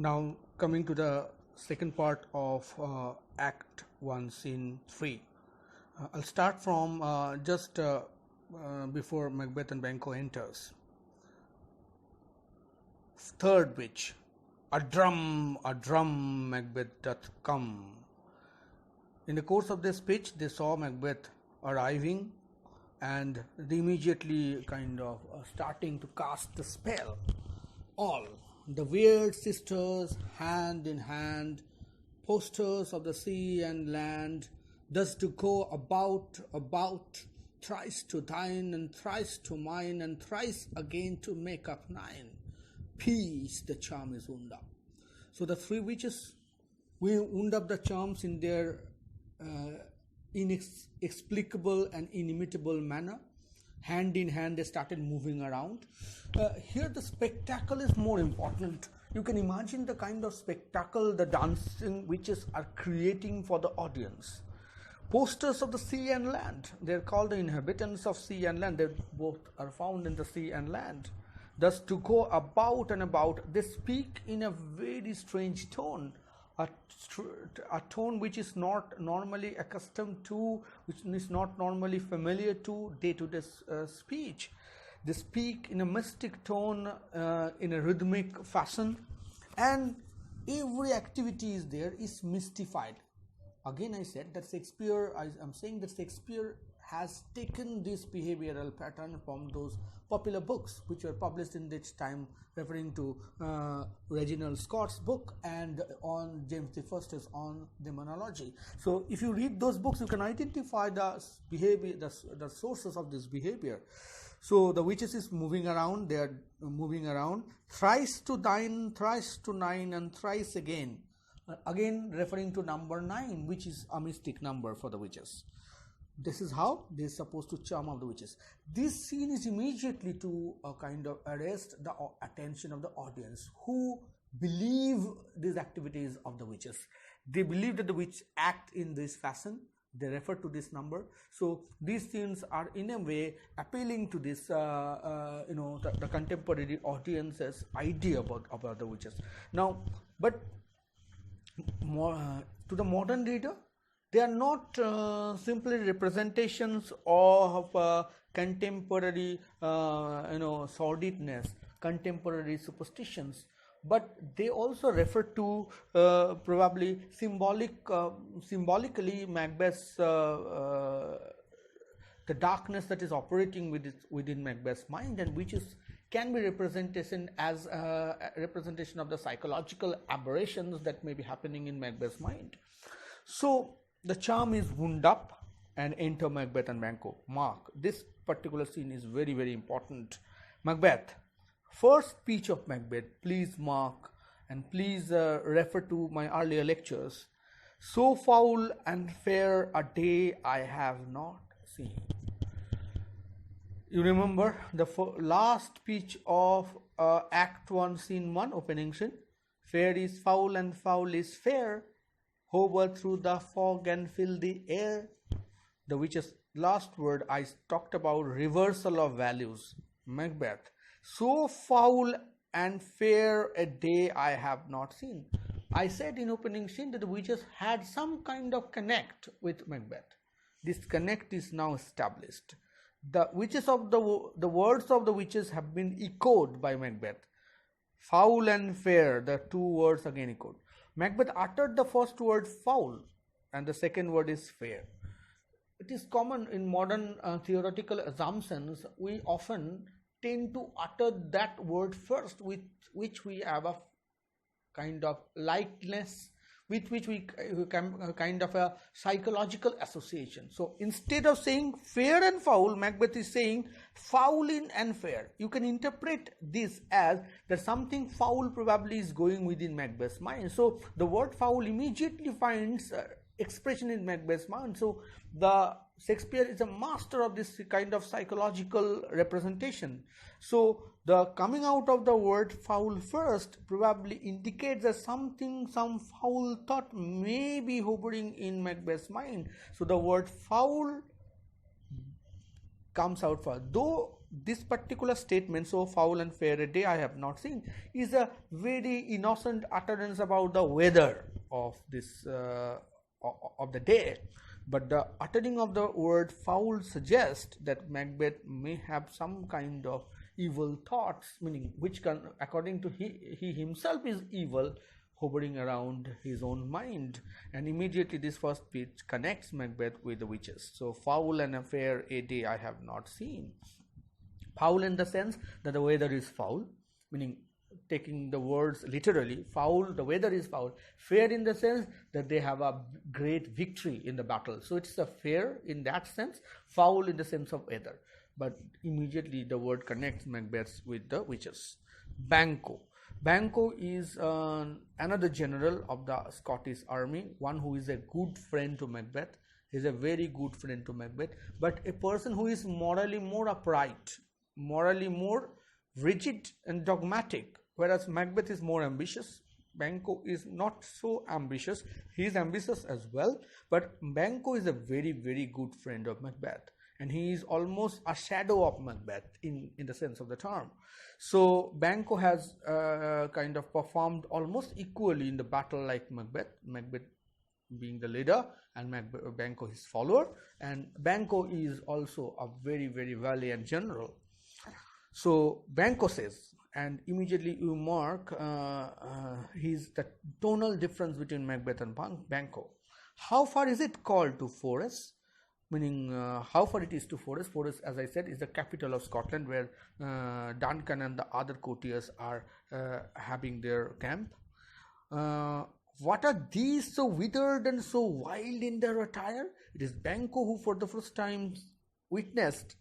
Now coming to the second part of Act 1 Scene 3. I'll start from just before Macbeth and Banquo enters. Third witch. A drum, Macbeth doth come. In the course of their speech, they saw Macbeth arriving and they immediately kind of starting to cast the spell. All the weird sisters, hand in hand, posters of the sea and land, thus to go about, thrice to thine, and thrice to mine, and thrice again to make up nine. Peace, the charm is wound up. So the three witches, we wound up the charms in their inexplicable and inimitable manner. Hand in hand, they started moving around. Here the spectacle is more important. You can imagine the kind of spectacle the dancing witches are creating for the audience. Posters of the sea and land. They're called the inhabitants of sea and land. They both are found in the sea and land. Thus to go about and about, they speak in a very strange tone. A tone which is not normally accustomed to, which is not normally familiar to day-to-day speech. They speak in a mystic tone, in a rhythmic fashion, and every activity is there is mystified. Again, I said that I'm saying that Shakespeare has taken this behavioral pattern from those popular books which were published in this time, referring to Reginald Scott's book and on James I's on demonology. So if you read those books, you can identify the behavior, the sources of this behavior. So the witches is moving around, they are moving around, thrice to thine, thrice to nine, and thrice again. Again referring to number 9, which is a mystic number for the witches. This is how they are supposed to charm of the witches. This scene is immediately to kind of arrest the attention of the audience who believe these activities of the witches. They believe that the witch act in this fashion. They refer to this number. So these scenes are in a way appealing to this, the contemporary audience's idea about the witches. Now, but to the modern reader, they are not simply representations of contemporary, sordidness, contemporary superstitions, but they also refer to probably symbolically Macbeth's the darkness that is operating within Macbeth's mind, and which can be representation as a representation of the psychological aberrations that may be happening in Macbeth's mind. So the charm is wound up and enter Macbeth and Banquo. Mark, this particular scene is very, very important. Macbeth, first speech of Macbeth, please mark and please refer to my earlier lectures. So foul and fair a day I have not seen. You remember the last speech of Act 1, Scene 1, opening scene? Fair is foul and foul is fair. Hover through the fog and fill the air. The witch's last word, I talked about reversal of values. Macbeth, so foul and fair a day I have not seen. I said in opening scene that the witches had some kind of connect with Macbeth. This connect is now established. The words of the witches have been echoed by Macbeth. Foul and fair, the two words again echoed. Macbeth uttered the first word foul and the second word is fair. It is common in modern theoretical assumptions, we often tend to utter that word first, with which we have a kind of likeness, with which we kind of a psychological association. So instead of saying fair and foul, Macbeth is saying foul in and fair. You can interpret this as that something foul probably is going within Macbeth's mind. So the word foul immediately finds expression in Macbeth's mind. So the Shakespeare is a master of this kind of psychological representation. So the coming out of the word foul first probably indicates that some foul thought may be hovering in Macbeth's mind. So the word foul comes out first. Though this particular statement, so foul and fair a day I have not seen, is a very innocent utterance about the weather of this of the day. But the uttering of the word foul suggests that Macbeth may have some kind of evil thoughts, meaning which can, according to he himself is evil, hovering around his own mind. And immediately this first speech connects Macbeth with the witches. So foul and fair a day I have not seen. Foul in the sense that the weather is foul, meaning taking the words literally, foul, the weather is foul. Fair in the sense that they have a great victory in the battle. So it's a fair in that sense, foul in the sense of weather. But immediately the word connects Macbeth with the witches. Banquo. Banquo is another general of the Scottish army, one who is a good friend to Macbeth. He is a very good friend to Macbeth, but a person who is morally more upright, morally more rigid and dogmatic, whereas Macbeth is more ambitious. Banquo is not so ambitious. He is ambitious as well, but Banquo is a very, very good friend of Macbeth, and he is almost a shadow of Macbeth in the sense of the term. So Banquo has kind of performed almost equally in the battle like Macbeth, Macbeth being the leader and Banquo his follower, and Banquo is also a very, very valiant general. So Banquo says, and immediately you mark the tonal difference between Macbeth and Banquo. How far is it called to Forres? Meaning how far it is to Forres. Forres, as I said, is the capital of Scotland, where Duncan and the other courtiers are having their camp. What are these so withered and so wild in their attire? It is Banquo who for the first time witnessed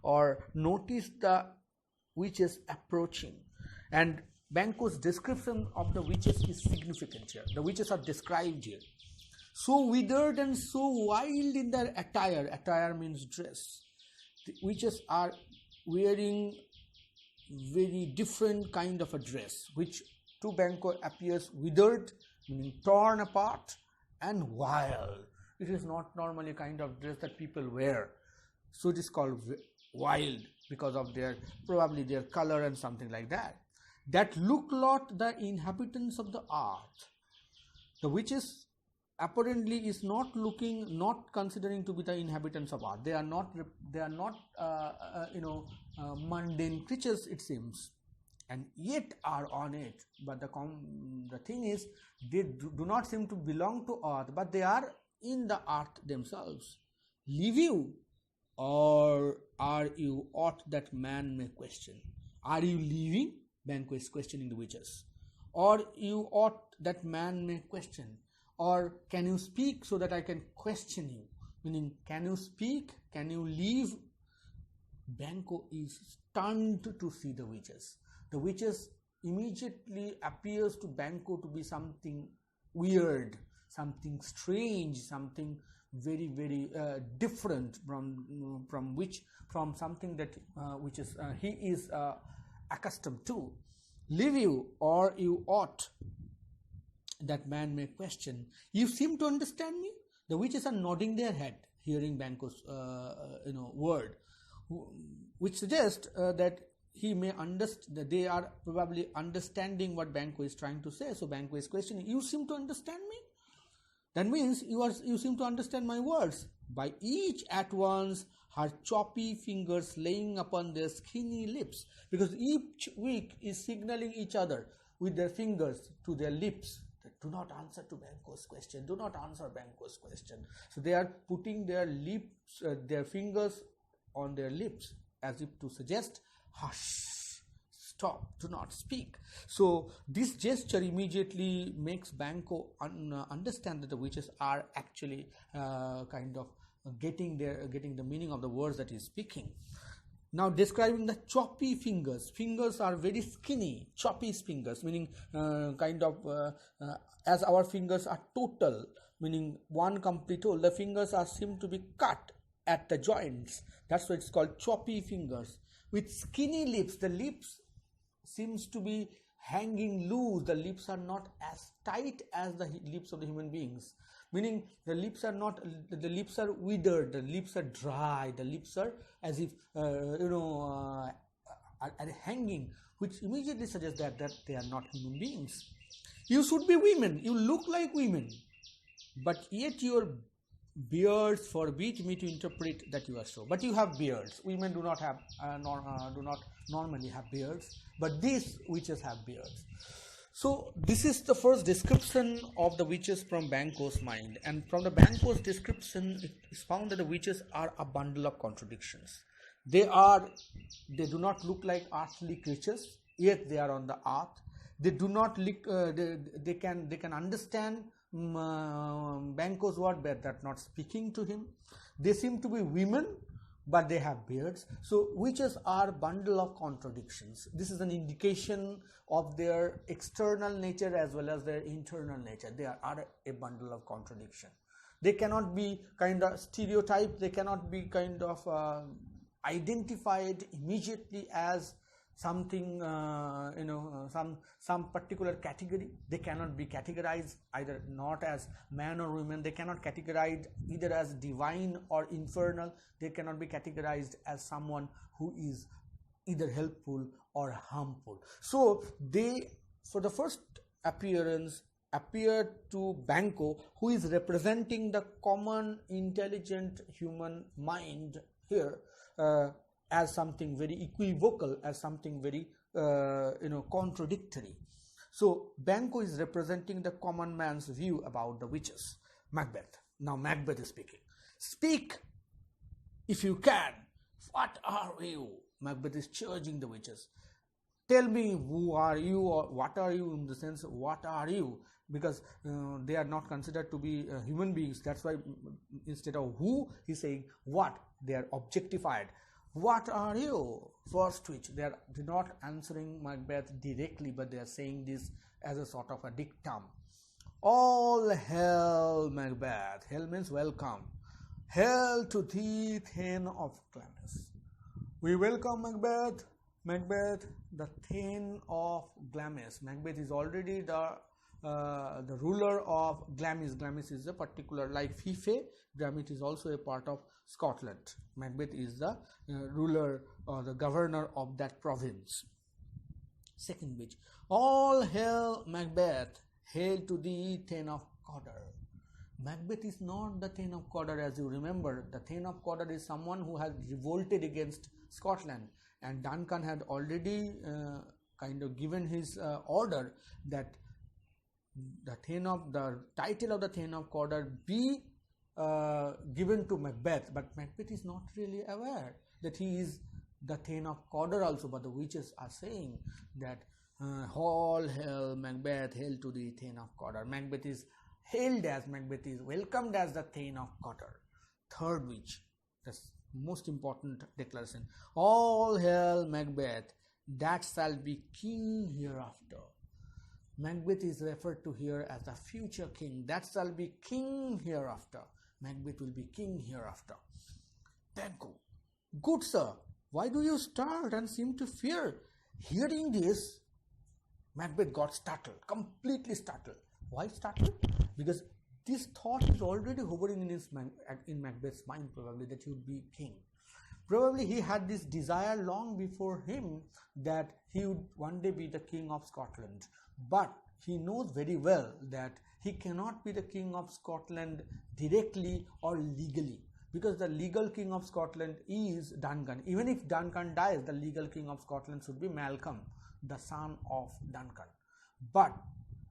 or noticed the witches approaching. And Banquo's description of the witches is significant here. The witches are described here. So withered and so wild in their attire. Attire means dress. The witches are wearing very different kind of a dress, which to Banquo appears withered, meaning torn apart, and wild. It is not normally a kind of dress that people wear. So it is called wild because of probably their color and something like that. That look not the inhabitants of the earth. The witches apparently is not considering to be the inhabitants of earth. They are not mundane creatures, it seems, and yet are on it. But the thing is, they do not seem to belong to earth, but they are in the earth themselves. Live you, or are you aught that man may question? Are you living? Banquo is questioning the witches. Or you ought that man may question? Or can you speak so that I can question you? Meaning, can you speak? Can you live? Banquo is stunned to see the witches. The witches immediately appears to Banquo to be something weird, something strange, something very, very different from something that he is accustomed to. Live you, or you ought that man may question. You seem to understand me? The witches are nodding their head, hearing Banquo's word, which suggests that he may understand, that they are probably understanding what Banquo is trying to say. So Banquo is questioning, you seem to understand me? That means you seem to understand my words. By each at once her choppy fingers laying upon their skinny lips, because each week is signaling each other with their fingers to their lips. Do not answer to Banquo's question. Do not answer Banquo's question. So they are putting their lips, their fingers on their lips, as if to suggest, hush, stop, do not speak. So this gesture immediately makes Banquo understand that the witches are actually kind of getting the meaning of the words that he is speaking. Now describing the choppy fingers. Fingers are very skinny, choppy fingers, meaning as our fingers are total, meaning one complete whole. The fingers seem to be cut at the joints. That's why it's called choppy fingers. With skinny lips, the lips seems to be hanging loose. The lips are not as tight as the lips of the human beings. meaning the lips are not, the lips are withered, the lips are dry, the lips are as if are hanging, which immediately suggests that they are not human beings. You should be women, you look like women, but yet your beards forbid me to interpret that you are so. But you have beards. Women do not have do not normally have beards, but these witches have beards. So this is the first description of the witches from Banquo's mind, and from the Banquo's description it is found that the witches are a bundle of contradictions. They do not look like earthly creatures, yet they are on the earth. They do not look, they can understand Banquo's word, but they're not speaking to him. They seem to be women, but they have beards. So witches are bundle of contradictions. This is an indication of their external nature as well as their internal nature. They are a bundle of contradiction. They cannot be kind of stereotyped. They cannot be kind of identified immediately as something, some particular category. They cannot be categorized either not as man or women. They cannot categorize either as divine or infernal. They cannot be categorized as someone who is either helpful or harmful. So they, for the first appearance, appear to Banquo, who is representing the common intelligent human mind here, as something very equivocal, as something very contradictory. So Banquo is representing the common man's view about the witches. Macbeth. Now Macbeth is speaking. Speak, if you can. What are you? Macbeth is charging the witches. Tell me, who are you, or what are you, in the sense, what are you? Because they are not considered to be human beings. That's why instead of who, he's saying what. They are objectified. What are you? First which, they are not answering Macbeth directly, but they are saying this as a sort of a dictum. All hail Macbeth. Hail means welcome. Hail to thee, Thane of Glamis. We welcome Macbeth. Macbeth, the Thane of Glamis. Macbeth is already the ruler of Glamis. Glamis is a particular, like Fife, Glamis is also a part of Scotland. Macbeth is the ruler or the governor of that province. Second which, all hail Macbeth, hail to thee, Thane of Cawdor. Macbeth is not the Thane of Cawdor, as you remember. The Thane of Cawdor is someone who has revolted against Scotland, and Duncan had already kind of given his order that the title of the Thane of Cawdor be given to Macbeth, but Macbeth is not really aware that he is the Thane of Cawdor also. But the witches are saying that all hail Macbeth, hail to the Thane of Cawdor. Macbeth is hailed as, Macbeth is welcomed as the Thane of Cawdor. Third witch, the most important declaration, all hail Macbeth, that shall be king hereafter. Macbeth is referred to here as the future king, that shall be king hereafter. Macbeth will be king hereafter. Banquo, good sir, why do you start and seem to fear? Hearing this, Macbeth got startled, completely startled. Why startled? Because this thought is already hovering in Macbeth's mind, probably, that he would be king. Probably he had this desire long before him that he would one day be the king of Scotland. But he knows very well that he cannot be the king of Scotland directly or legally, because the legal king of Scotland is Duncan. Even if Duncan dies, the legal king of Scotland should be Malcolm, the son of Duncan. But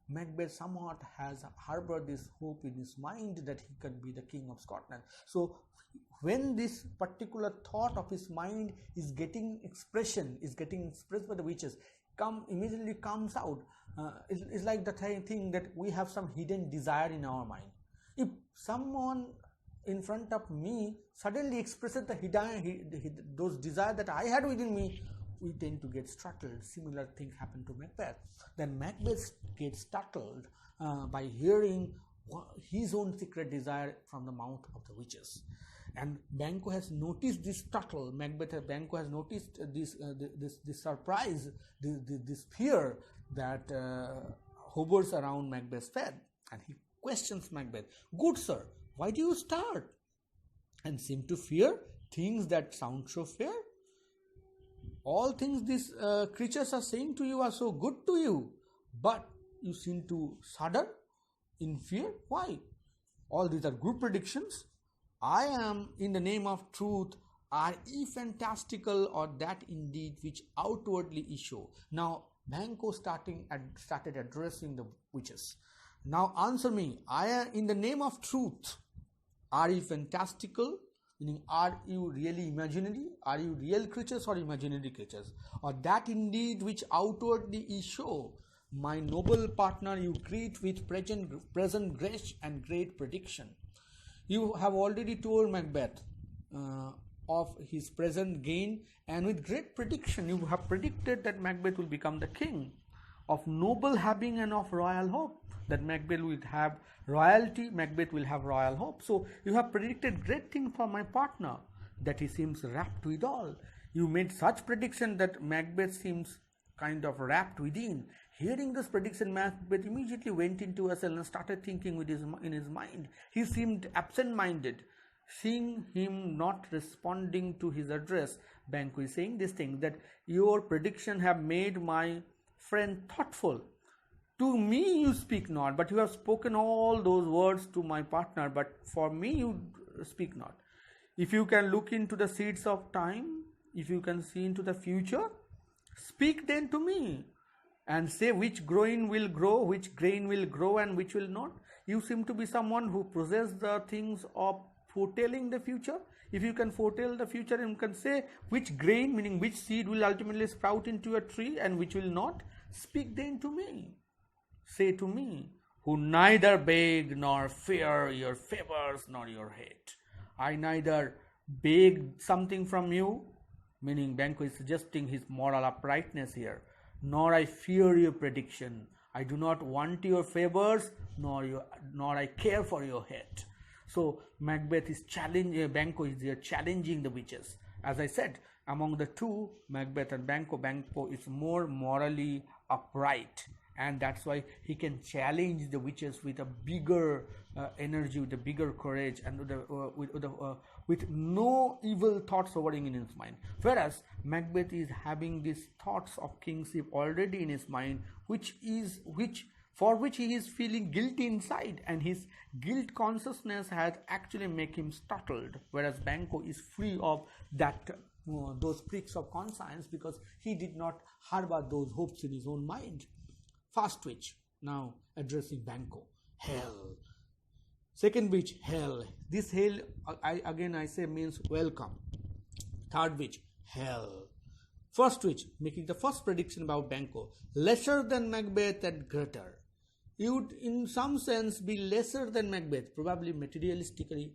Macbeth somewhat has harbored this hope in his mind that he can be the king of Scotland. So when this particular thought of his mind is getting expressed by the witches, immediately comes out. It's like the thing that we have some hidden desire in our mind. If someone in front of me suddenly expresses those desires that I had within me, we tend to get startled. Similar thing happened to Macbeth. Then Macbeth gets startled by hearing his own secret desire from the mouth of the witches. And Banquo has noticed this startle. Banquo has noticed this surprise, this fear that hovers around Macbeth's head, and he questions Macbeth. Good sir, why do you start and seem to fear things that sound so fair? All things these creatures are saying to you are so good to you, but you seem to shudder in fear. Why? All these are good predictions. I am, in the name of truth, are ye fantastical, or that indeed which outwardly ye show. Now Banquo started addressing the witches. Now answer me, I am in the name of truth, are ye fantastical? Meaning, are you really imaginary? Are you real creatures or imaginary creatures? Or that indeed which outwardly ye show, my noble partner, you greet with present grace and great prediction. You have already told Macbeth of his present gain, and with great prediction you have predicted that Macbeth will become the king, of noble having and of royal hope, that Macbeth will have royalty, Macbeth will have royal hope. So you have predicted great thing for my partner, that he seems wrapped withal. You made such prediction that Macbeth seems kind of wrapped within. Hearing this prediction, Macbeth immediately went into a cell and started thinking in his mind. He seemed absent-minded. Seeing him not responding to his address, Banquo is saying this thing, that your prediction have made my friend thoughtful. To me you speak not, but you have spoken all those words to my partner, but for me you speak not. If you can look into the seeds of time, if you can see into the future, speak then to me and say which grain will grow, which grain will grow and which will not. You seem to be someone who possesses the things of foretelling the future. If you can foretell the future, you can say which grain, meaning which seed, will ultimately sprout into a tree and which will not. Speak then to me. Say to me, who neither beg nor fear your favors nor your hate. I neither beg something from you, meaning Banquo is suggesting his moral uprightness here, nor I fear your prediction. I do not want your favors, nor I care for your hate. So Macbeth is Banquo is here challenging the witches. As I said, among the two, Macbeth and Banquo, Banquo is more morally upright, and that's why he can challenge the witches with a bigger energy, with a bigger courage, and with no evil thoughts hovering in his mind. Whereas Macbeth is having these thoughts of kingship already in his mind, for which he is feeling guilty inside, and his guilt consciousness has actually made him startled, whereas Banquo is free of that those pricks of conscience, because he did not harbor those hopes in his own mind. First witch, now addressing Banquo. Hell. Second witch, hell. This hell, I say, means welcome. Third witch, hell. First witch, making the first prediction about Banquo. Lesser than Macbeth and greater. You would in some sense be lesser than Macbeth, probably materialistically,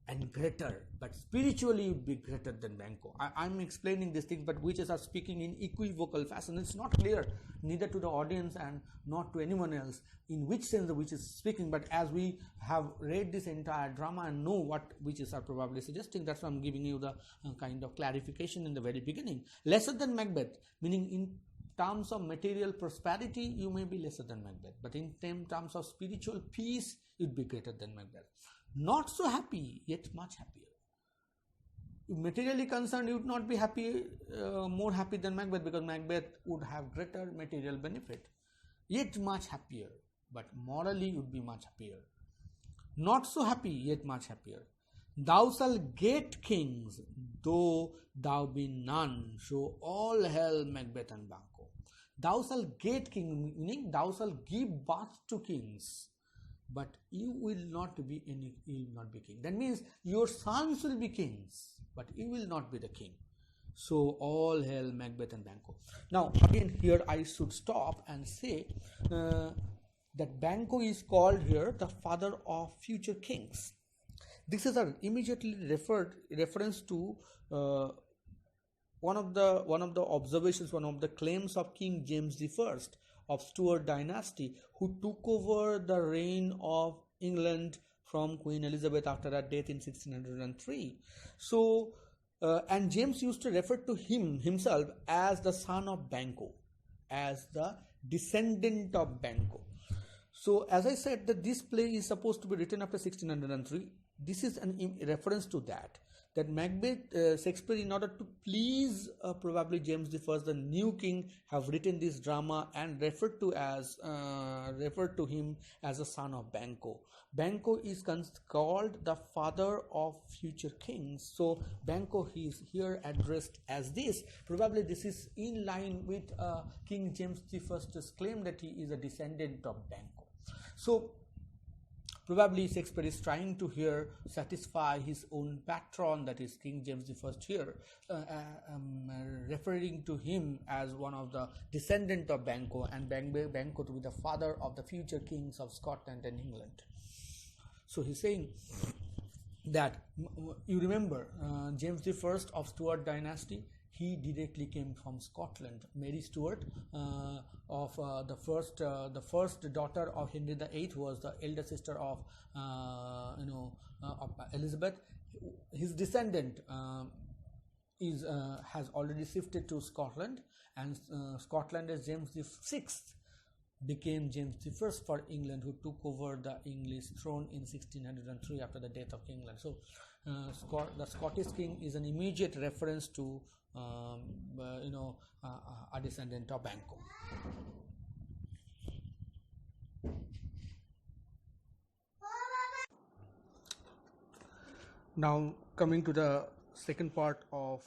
and greater, but spiritually you'd be greater than Banquo. I'm explaining these things, but witches are speaking in equivocal fashion. It's not clear, neither to the audience and not to anyone else, in which sense the witch is speaking. But as we have read this entire drama and know what witches are probably suggesting, that's why I'm giving you the kind of clarification in the very beginning. Lesser than Macbeth, meaning in terms of material prosperity, you may be lesser than Macbeth, but in terms of spiritual peace, you'd be greater than Macbeth. Not so happy, yet much happier. If materially concerned, you would not be happy, more happy than Macbeth, because Macbeth would have greater material benefit. Yet much happier, but morally you would be much happier. Not so happy, yet much happier. Thou shalt get kings, though thou be none. So all hell Macbeth and Banquo. Thou shalt get king, meaning thou shalt give birth to kings, but you will not be king. That means your sons will be kings, but you will not be the king. So all hell Macbeth and Banquo. Now again here I should stop and say that Banquo is called here the father of future kings. This is an immediately reference to one of the observations, one of the claims of King James I of Stuart dynasty, who took over the reign of England from Queen Elizabeth after her death in 1603. So, and James used to refer to himself as the son of Banquo, as the descendant of Banquo. So as I said, that this play is supposed to be written after 1603. This is an reference to that Macbeth, Shakespeare, in order to please probably James I, the new king, have written this drama and referred to him as a son of Banquo. Banquo is called the father of future kings. So Banquo is here addressed as this. Probably this is in line with King James I's claim that he is a descendant of Banquo. So probably Shakespeare is trying to here satisfy his own patron, that is King James I here, referring to him as one of the descendant of Banquo, and Banquo to be the father of the future kings of Scotland and England. So he's saying that, you remember, James I of Stuart dynasty, he directly came from Scotland. Mary Stuart, of the first daughter of Henry VIII, was the elder sister of of Elizabeth. His descendant has already shifted to Scotland, and Scotland as James VI became James I for England, who took over the English throne in 1603 after the death of England. So the Scottish king is an immediate reference to a descendant of Banquo. Now coming to the second part of